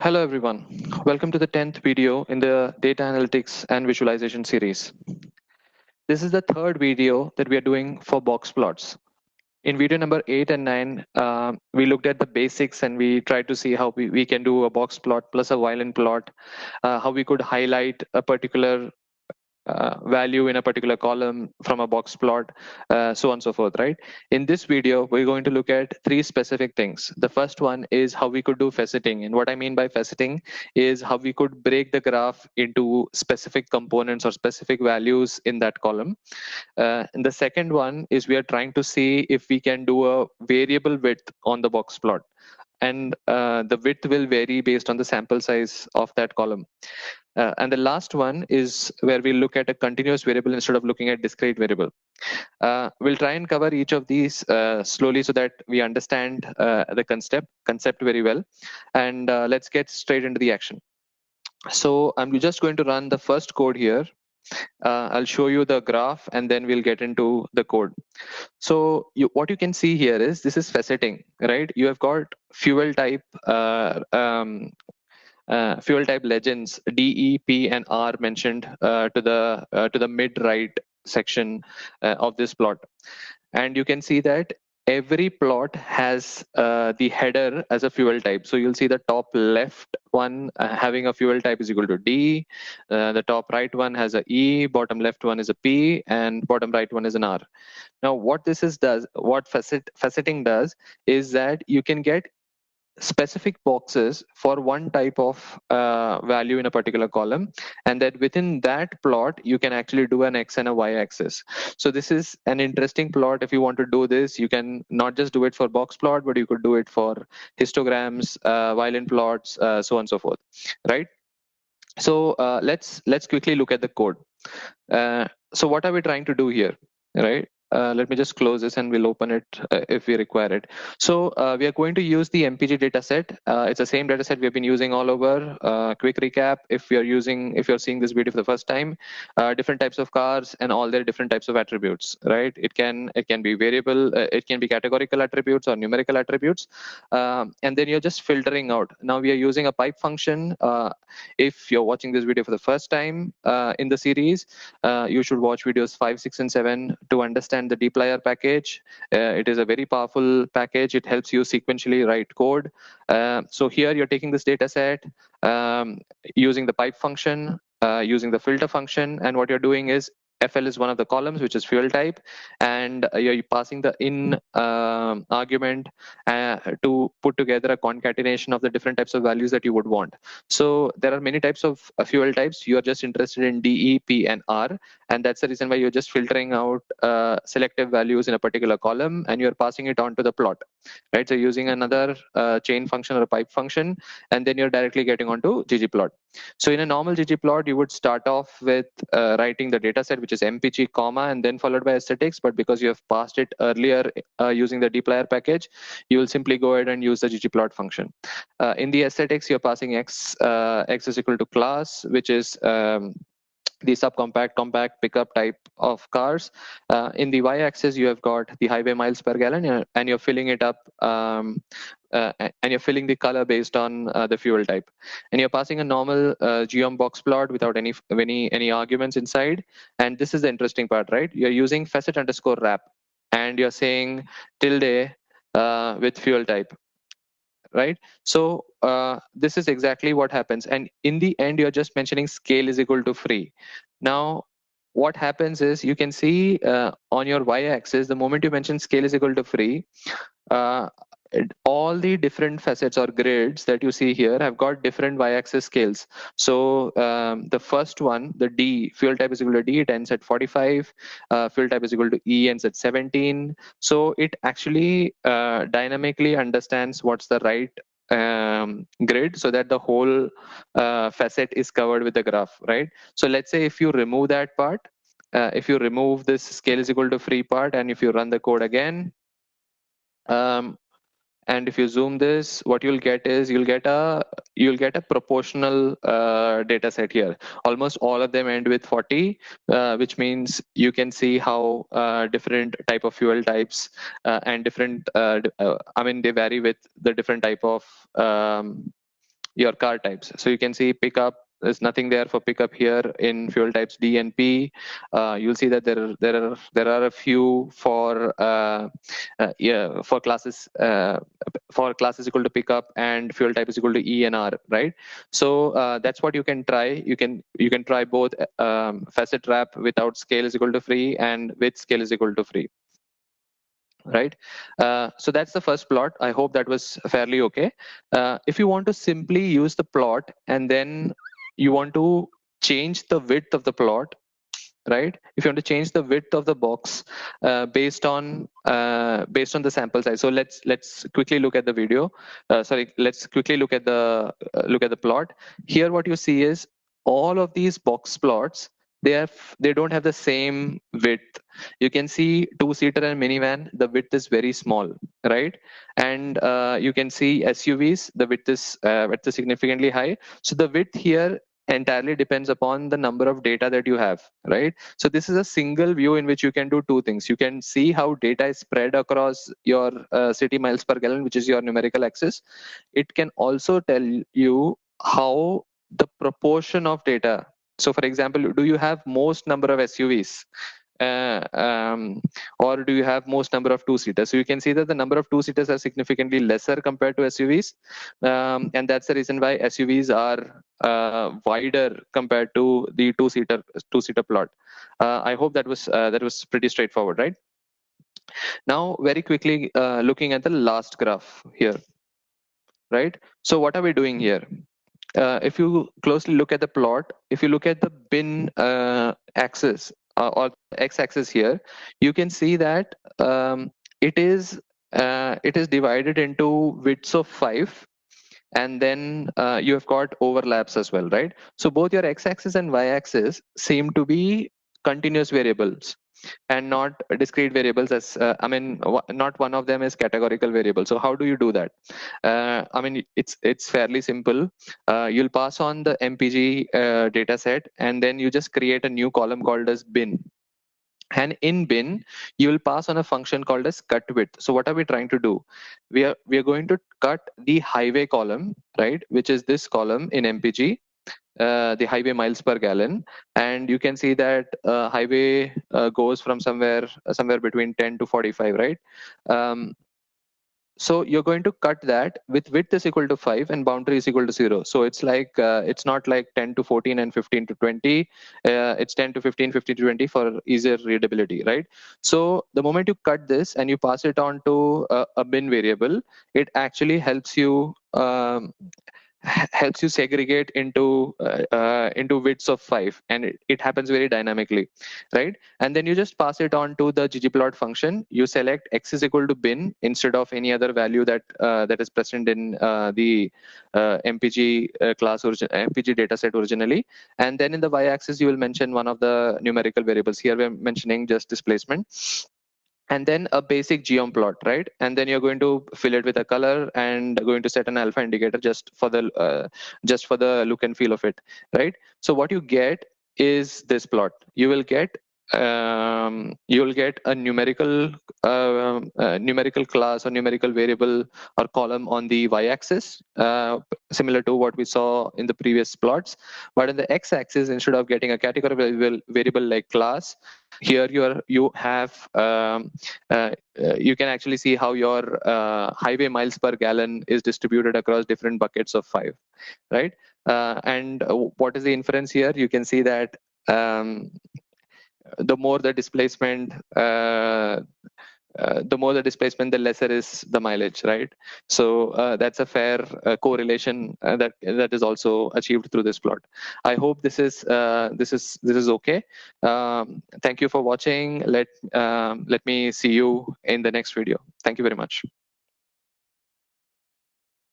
Hello everyone. Welcome to the 10th video in the data analytics and visualization series. This is the third video that we are doing for box plots. In video number 8 and 9, we looked at the basics and we tried to see how we can do a box plot plus a violin plot, how we could highlight a particular value in a particular column from a box plot, so on and so forth, right? In this video, we're going to look at three specific things. The first one is how we could do faceting. And what I mean by faceting is how we could break the graph into specific components or specific values in that column. And the second one is we are trying to see if we can do a variable width on the box plot. And the width will vary based on the sample size of that column. And the last one is where we look at a continuous variable instead of looking at discrete variable. We'll try and cover each of these slowly so that we understand the concept very well. And let's get straight into the action. So I'm just going to run the first code here. I'll show you the graph and then we'll get into the code. So what you can see here is this is faceting, right? You have got fuel type legends D, E, P, and R mentioned to the mid right section of this plot, and you can see that every plot has the header as a fuel type. So you'll see the top left one having a fuel type is equal to D, the top right one has a E, bottom left one is a P, and bottom right one is an R. Now what faceting does is that you can get specific boxes for one type of value in a particular column, and that within that plot you can actually do an x and a y axis. So this is an interesting plot. If you want to do this, you can not just do it for box plot, but you could do it for histograms, violin plots, so on and so forth, right? So let's quickly look at the code. So what are we trying to do here, right? Let me just close this and we'll open it if we require it. So we are going to use the MPG dataset. It's the same dataset we have been using all over. Quick recap: if you're seeing this video for the first time, different types of cars and all their different types of attributes, right? It can be variable, it can be categorical attributes or numerical attributes, and then you're just filtering out. Now we are using a pipe function. If you're watching this video for the first time in the series, you should watch videos 5, 6, and 7 to understand the dplyr package. It is a very powerful package. It helps you sequentially write code. So here you're taking this data set, using the pipe function, using the filter function, and what you're doing is FL is one of the columns, which is fuel type, and you're passing the in argument to put together a concatenation of the different types of values that you would want. So there are many types of fuel types. You are just interested in D, E, P, and R, and that's the reason why you're just filtering out selective values in a particular column, and you're passing it on to the plot, right? So using another chain function or a pipe function, and then you're directly getting onto ggplot. So in a normal ggplot, you would start off with writing the data set, which is mpg, comma, and then followed by aesthetics. But because you have passed it earlier using the dplyr package, you will simply go ahead and use the ggplot function. In the aesthetics, you're passing x is equal to class, which is the subcompact, compact, pickup type of cars. In the y-axis, you have got the highway miles per gallon, and you're filling it up, and you're filling the color based on the fuel type. And you're passing a normal geom box plot without any arguments inside. And this is the interesting part, right? You're using facet underscore wrap, and you're saying tilde with fuel type, right? So this is exactly what happens. And in the end, you're just mentioning scale is equal to free. Now, what happens is you can see on your y-axis, the moment you mention scale is equal to free, all the different facets or grids that you see here have got different y-axis scales. So the first one, the D, fuel type is equal to D, it ends at 45. Fuel type is equal to E, ends at 17. So it actually dynamically understands what's the right grid so that the whole facet is covered with the graph, right? So let's say if you remove that part, if you remove this scale is equal to free part, and if you run the code again, and if you zoom this, what you'll get is you'll get a proportional data set here. Almost all of them end with 40, which means you can see how different type of fuel types and different, I mean, they vary with the different type of your car types. So you can see pickup, there's nothing there for pickup here in fuel types D and P. You'll see that there are a few for yeah, for classes equal to pickup, and fuel type is equal to E and R, right? So that's what you can try. You can try both facet wrap without scale is equal to free and with scale is equal to free, right? So that's the first plot. I hope that was fairly okay. If you want to simply use the plot and then you want to change the width of the plot, right? If you want to change the width of the box based on the sample size. So let's quickly look at the video. Let's quickly look at the plot. Here, what you see is all of these box plots. They don't have the same width. You can see two-seater and minivan. The width is very small, right? And you can see SUVs. The width is significantly high. So the width here entirely depends upon the number of data that you have, right? So this is a single view in which you can do two things. You can see how data is spread across your city miles per gallon, which is your numerical axis. It can also tell you how the proportion of data. So for example, do you have most number of SUVs? Or do you have most number of two-seaters? So you can see that the number of two-seaters are significantly lesser compared to SUVs, and that's the reason why SUVs are wider compared to the two-seater plot. I hope that was pretty straightforward, right? Now, very quickly, looking at the last graph here, right? So what are we doing here? If you closely look at the plot, if you look at the bin axis or x-axis here, you can see that it is divided into widths of 5, and then you have got overlaps as well, right? So both your x-axis and y-axis seem to be continuous variables and not discrete variables. As not one of them is categorical variable. So how do you do that? It's fairly simple. You'll pass on the MPG data set, and then you just create a new column called as bin. And in bin, you will pass on a function called as cut width. So what are we trying to do? We are going to cut the highway column, right, which is this column in MPG, the highway miles per gallon, and you can see that highway goes from somewhere between 10 to 45, right? So you're going to cut that with width is equal to 5 and boundary is equal to 0. So it's like it's not like 10 to 14 and 15 to 20. It's 10 to 15, 15 to 20 for easier readability, right? So the moment you cut this and you pass it on to a bin variable, it actually helps you segregate into widths of 5, and it happens very dynamically, right? And then you just pass it on to the ggplot function. You select x is equal to bin instead of any other value that is present in the mpg mpg dataset originally, and then in the y-axis you will mention one of the numerical variables. Here we're mentioning just displacement, and then a basic geom plot, right? And then you're going to fill it with a color and going to set an alpha indicator just for the look and feel of it, right? So what you get is this plot. You will get a numerical class or numerical variable or column on the y-axis, similar to what we saw in the previous plots. But in the x-axis, instead of getting a categorical variable like class, here you can actually see how your highway miles per gallon is distributed across different buckets of 5, right? And what is the inference here? You can see that the more the displacement, the lesser is the mileage, right? So that's a fair correlation that is also achieved through this plot. I hope this is okay. Thank you for watching. Let me see you in the next video. Thank you very much.